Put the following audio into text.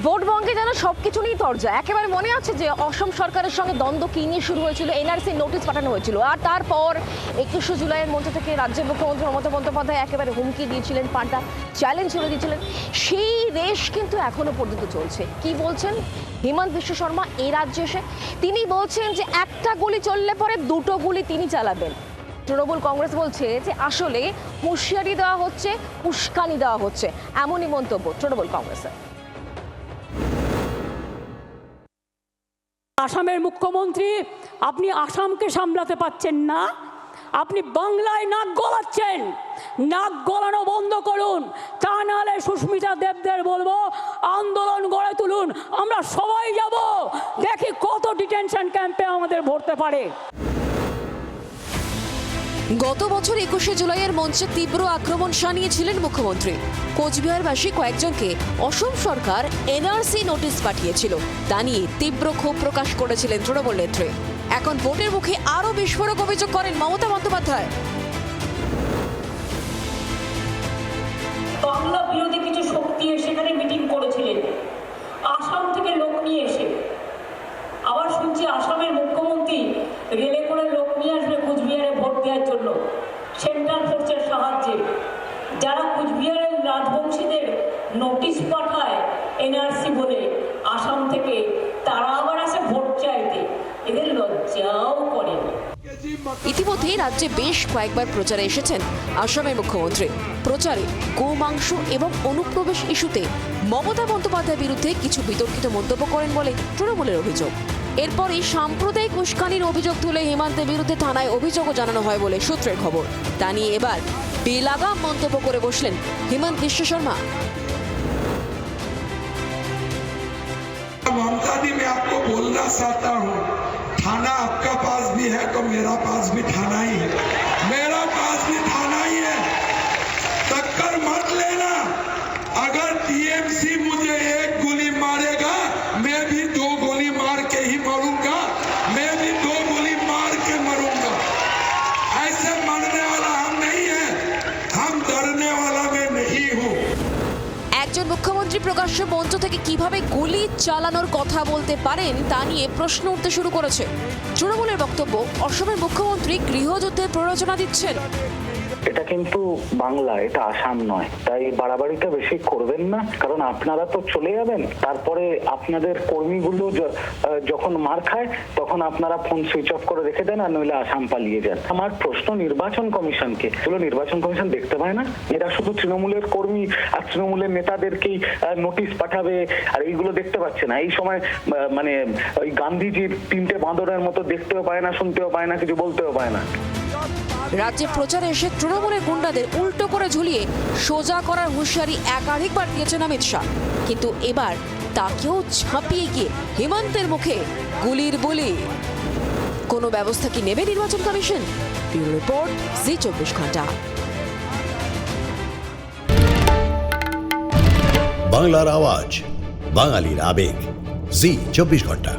ভোটবঙ্গে যেন সবকিছু নিয়ে তরজা। একেবারে মনে আছে যে অসম সরকারের সঙ্গে দ্বন্দ্ব কি নিয়ে শুরু হয়েছিল, এনআরসি নোটিশ পাঠানো হয়েছিল, আর তারপর 21শে জুলাইয়ের মঞ্চ থেকে রাজ্যের মুখ্যমন্ত্রী মমতা বন্দ্যোপাধ্যায় একেবারে হুমকি দিয়েছিলেন, পাল্টা চ্যালেঞ্জ করে দিয়েছিলেন। সেই রেশ কিন্তু এখনো পর্যন্ত চলছে। কি বলছেন হিমন্ত বিশ্ব শর্মা এই রাজ্যে এসে? তিনি বলছেন যে একটা গুলি চললে পরে দুটো গুলি তিনি চালাবেন। তৃণমূল কংগ্রেস বলছে যে আসলে হুঁশিয়ারি দেওয়া হচ্ছে, উস্কানি দেওয়া হচ্ছে, এমনই মন্তব্য তৃণমূল কংগ্রেসের। আসামের মুখ্যমন্ত্রী, আপনি আসামকে সামলাতে পারছেন না, আপনি বাংলায় নাক গলাচ্ছেন। নাক গলানো বন্ধ করুন, তা নাহলে সুস্মিতা দেবদের বলবো আন্দোলন গড়ে তুলুন। আমরা সবাই যাব, দেখি কত ডিটেনশন ক্যাম্পে আমাদের ভরতে পারে। গত বছর 21শে জুলাইয়ের মঞ্চে তীব্র আক্রমণ শানিয়েছিলেন মুখ্যমন্ত্রী। কোচবিহারবাসী কয়েকজনকে অসম সরকার এনআরসি নোটিশ পাঠিয়েছিল, তা নিয়ে তীব্র ক্ষোভ প্রকাশ করেছিলেন তৃণমূল নেত্রী। এখন ভোটের মুখে আরও বিস্ফোরক অভিযোগ করেন মমতা বন্দ্যোপাধ্যায়। বাংলা বিরোধী কিছু শক্তি সেখানে মিটিং করেছিলেন আসাম থেকে লোক নিয়ে এসে। আবার শুনছি আসামের মুখ্যমন্ত্রী রেলে করে লোক নিয়ে আসবে কুচবিহারে ভোট দেওয়ার জন্য সেন্ট্রাল ফোর্সের সাহায্যে। যারা কুচবিহারের রাজবংশীদের নোটিশ পাঠায় এনআরসি বলে আসাম থেকে, তারা আবার আসে ভোট চাইতে, এদের লজ্জাও করে। ইতিমধ্যেই রাজ্যে বেশ কয়েকবার প্রচারে এসেছেন আসামের মুখ্যমন্ত্রী। প্রচারে গোমাংস এবং অনুপ্রবেশ ইস্যুতে মমতা বন্দ্যোপাধ্যায়ের বিরুদ্ধে কিছু বিতর্কিত মন্তব্য করেন বলে তৃণমূলের অভিযোগ। এরপরই সাম্প্রদায়িক উস্কানির অভিযোগ তুলে হেমন্তের বিরুদ্ধে থানায় অভিযোগও জানানো হয় বলে সূত্রের খবর। তা নিয়ে এবার বেলাগাম মন্তব্য করে বসলেন হিমন্ত বিশ্ব শর্মা। ममता जी, मैं आपको बोलना चाहता हूँ, थाना आपका पास भी है तो मेरा पास भी थाना ही है, मेरा पास भी थाना ही है। टक्कर मत लेना। अगर टीएमसी मुझे एक गोली मारेगा, मैं भी दो गोली मार के ही मरूंगा, मैं भी दो गोली मार के मरूंगा। ऐसे मरने वाला हम नहीं है, हम डरने वाला मैं नहीं हूँ। একজন মুখ্যমন্ত্রী প্রকাশ্য মঞ্চ থেকে কিভাবে গুলি চালানোর কথা বলতে পারেন তা নিয়ে প্রশ্ন উঠতে শুরু করেছে। তৃণমূলের বক্তব্য, অসমের মুখ্যমন্ত্রী গৃহযুদ্ধের প্ররোচনা দিচ্ছেন। এটা কিন্তু বাংলা, এটা আসাম নয়, তাই বাড়াবাড়িটা বেশি করবেন না, কারণ আপনারা তো চলে যাবেন, তারপরে আপনাদের কর্মীগুলো যখন মার খায় তখন আপনারা ফোন সুইচ অফ করে রেখে দেন, আর নইলে আসাম পালিয়ে যান। আমার প্রশ্ন নির্বাচন কমিশনকে, এগুলো নির্বাচন কমিশন দেখতে পায় না? এরা শুধু তৃণমূলের কর্মী আর তৃণমূলের নেতাদেরকেই নোটিশ পাঠাবে, আর এইগুলো দেখতে পাচ্ছে না? এই সময় মানে ওই গান্ধীজির 3টে বাঁদরের মতো দেখতেও পায় না, শুনতেও পায় না, কিছু বলতেও পায় না। রাজ্যে প্রচারে এসে তৃণমূলের গুন্ডাদের উল্টো করে ঝুলিয়ে সোজা করার হুঁশিয়ারি একাধিকবার দিয়েছেন অমিত শাহ, কিন্তু এবার তাকেও ঝাঁপিয়ে গিয়ে হেমন্তের মুখে গুলির বুলি। কোনো ব্যবস্থা কি নেবে নির্বাচন কমিশন? ব্যুরো রিপোর্ট, জি 24 ঘন্টা। বাংলার আওয়াজ, বাঙালির আবেগ, জি 24 ঘন্টা।